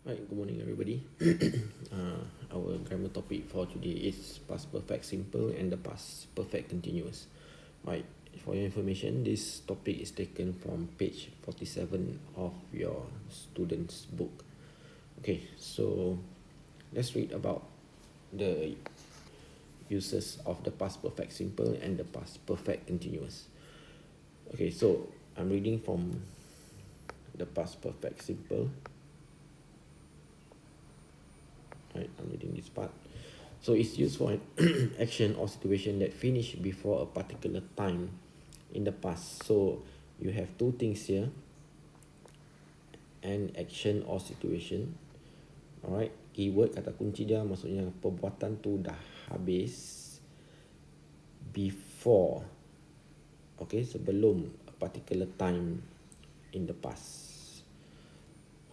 Right, good morning everybody. Our grammar topic for today is past perfect simple and the past perfect continuous. Right, for your information, this topic is taken from page 47 of your student's book. Okay, so let's read about the uses of the past perfect simple and the past perfect continuous. Okay, so I'm reading from the past perfect simple. Right, I'm reading this part. So it's used for an action or situation that finished before a particular time in the past. So you have two things here, an action or situation. Alright, keyword kata kunci dia maksudnya perbuatan tu dah habis before, okay, sebelum a particular time in the past.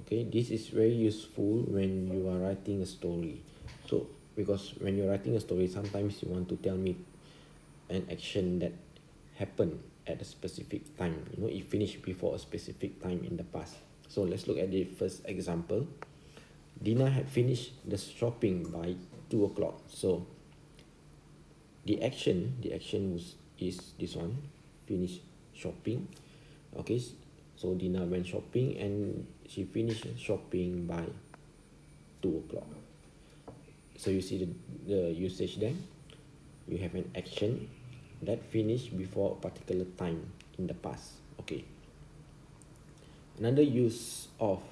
Okay, this is very useful when you are writing a story. So because when you're writing a story, sometimes you want to tell me an action that happened at a specific time. It finished before a specific time in the past. So let's look at the first example. Dina had finished the shopping by 2 o'clock. So the action is this one, finish shopping. Okay, so Dina went shopping and she finished shopping by 2 o'clock. So you see the usage there. You have an action that finished before a particular time in the past. Okay. Another use of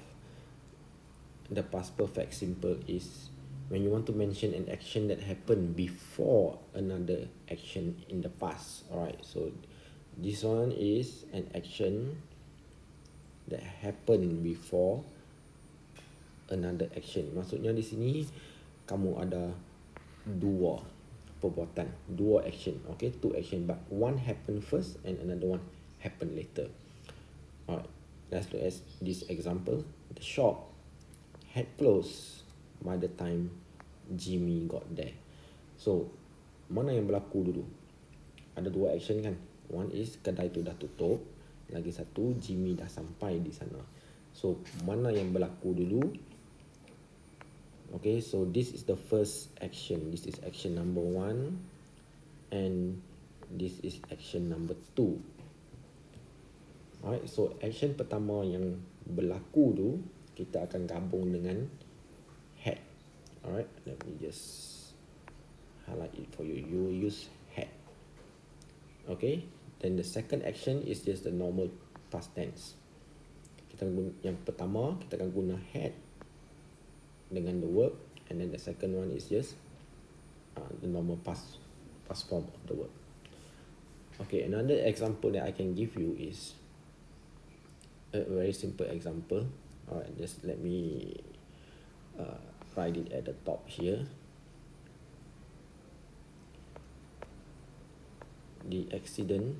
the past perfect simple is when you want to mention an action that happened before another action in the past. Alright, so this one is an action that happened before another action. Maksudnya di sini kamu ada dua perbuatan, dua action, okay, two action, but one happened first and another one happened later. Alright, let's look at this example. The shop had closed by the time Jimmy got there. So mana yang berlaku dulu? Ada dua action kan? One is kedai tu dah tutup, lagi satu Jimmy dah sampai di sana. So mana yang berlaku dulu? Okay, so this is the first action. This is action number 1 and this is action number 2. Alright, so action pertama yang berlaku tu kita akan gabung dengan had. Alright, let me just highlight it for you. You use had. Okay, then the second action is just the normal past tense. Yang pertama kita akan guna had dengan the verb, and then the second one is just the normal past form of the verb. Okay, another example that I can give you is a very simple example. Alright, just let me write it at the top here. The accident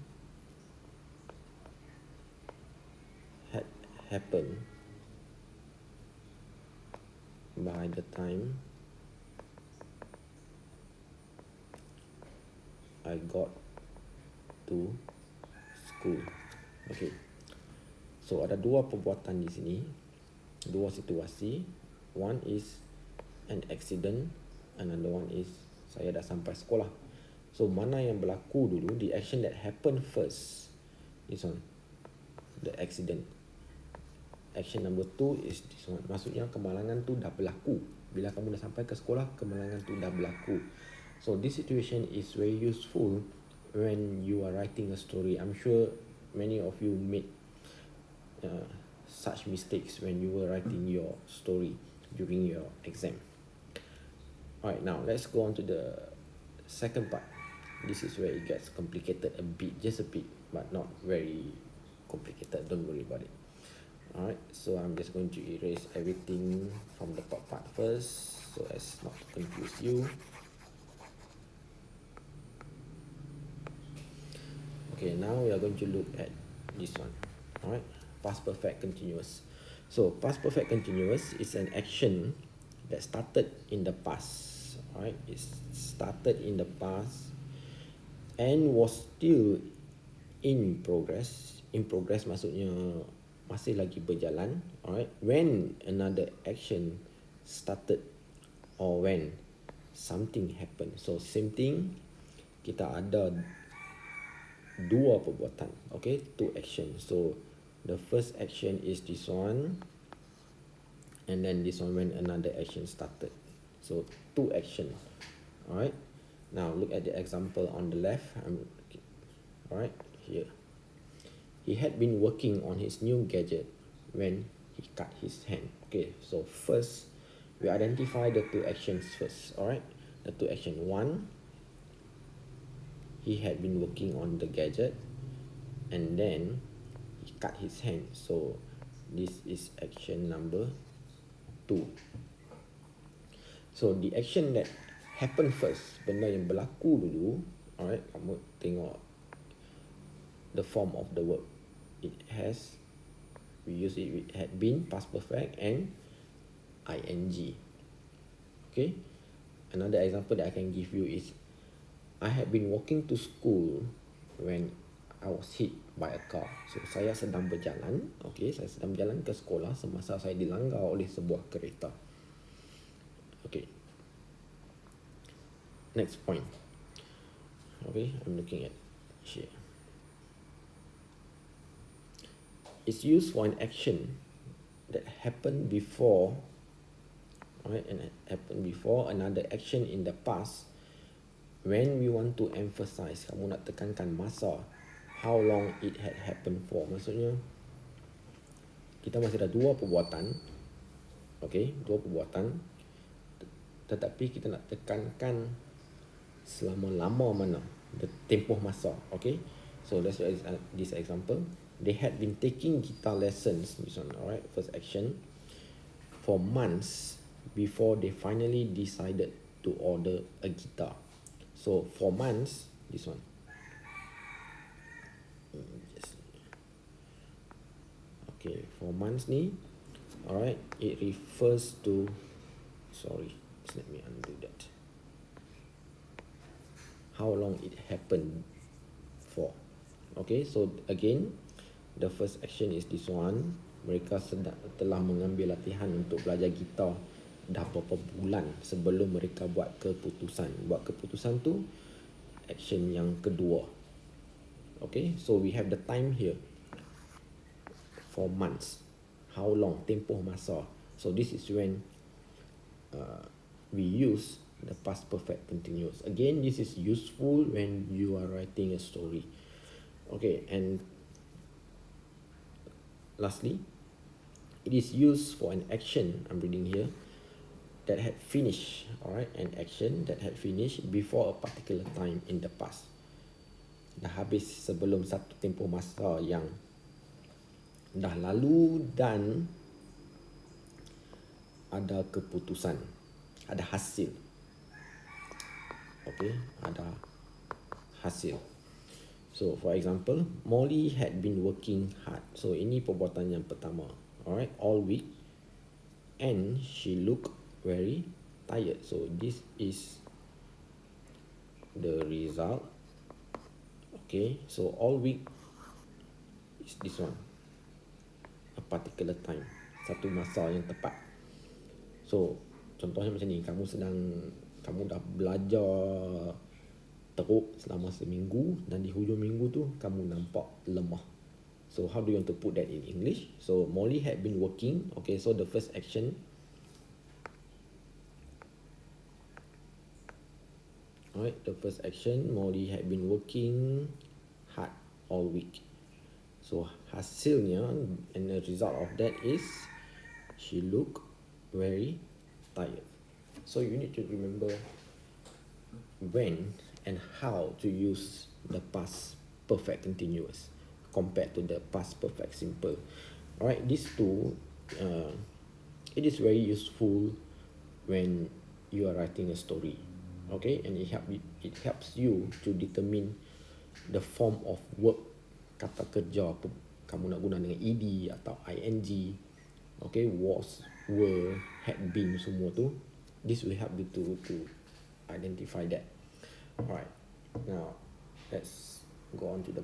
had happened by the time I got to school. Okay, so ada dua perbuatan di sini, dua situasi. One is an accident, another one is saya dah sampai sekolah. So mana yang berlaku dulu? The action that happened first, this one, the accident. Action number 2 is this one. Maksudnya kemalangan tu dah berlaku. Bila kamu dah sampai ke sekolah, kemalangan tu dah berlaku. So this situation is very useful when you are writing a story. I'm sure many of you made such mistakes when you were writing your story during your exam. Alright, now let's go on to the second part. This is where it gets complicated a bit, just a bit, but not very complicated. Don't worry about it. Alright, so I'm just going to erase everything from the top part first so as not to confuse you. Okay, now we are going to look at this one. Alright, past perfect continuous. So past perfect continuous is an action that started in the past. Alright, it started in the past and was still in progress. In progress maksudnya masih lagi berjalan, alright, when another action started or when something happened. So same thing, kita ada dua perbuatan, okay, two actions. So the first action is this one, and then this one when another action started. So two action. Alright, now look at the example on the left. Alright, here. He had been working on his new gadget when he cut his hand. Okay, so first we identify the two actions first. Alright, the two action. One, he had been working on the gadget, and then he cut his hand. So this is action number 2. So the action that happened first, benda yang berlaku dulu, alright, kamu tengok the form of the verb. We use it with had been, past perfect, and ing. Okay, another example that I can give you is, I had been walking to school when I was hit by a car. So saya sedang berjalan, okay, saya sedang berjalan ke sekolah semasa saya dilanggar oleh sebuah kereta. Okay, next point. Okay, I'm looking at here. It's used for an action that happened before, right, and it happened before another action in the past when we want to emphasize, kamu nak tekankan masa, how long it had happened for. Maksudnya kita masih ada dua perbuatan, okay, dua perbuatan, tetapi kita nak tekankan selama lama mana, the tempoh masa. Okay, so that's this example. They had been taking guitar lessons, this one, alright, first action, for months before they finally decided to order a guitar. So for months, this one. Okay, for months ni, alright, it refers to, sorry, just let me undo that. How long it happened for. Okay, so again, the first action is this one. Mereka telah mengambil latihan untuk belajar gitar dah beberapa bulan sebelum mereka buat keputusan. Buat keputusan tu action yang kedua. Okay, so we have the time here for months. How long, tempoh masa. So this is when we use the past perfect continuous. Again, this is useful when you are writing a story. Okay, and lastly, it is used for an action, I'm reading here, that had finished, alright, an action that had finished before a particular time in the past. Dah habis sebelum satu tempoh masa yang dah lalu dan ada keputusan, ada hasil. Okay, ada hasil. So for example, Molly had been working hard. So ini perbuatan yang pertama, alright, all week, and she looked very tired. So this is the result. Okay, so all week is this one, a particular time, satu masa yang tepat. So contohnya macam ni, kamu dah belajar teruk selama seminggu dan di hujung minggu tu kamu nampak lemah. So how do you want to put that in English? So Molly had been working. Okay, so the first action, alright, the first action, Molly had been working hard all week. So hasilnya and the result of that is she looked very tired. So you need to remember when and how to use the past perfect continuous compared to the past perfect simple. Alright, these two, it is very useful when you are writing a story. Okay, and it helps you to determine the form of verb, kata kerja kamu nak guna dengan ed atau ing. Okay, was, were, had been, semua tu. This will help you to identify that. Alright, now let's go on to the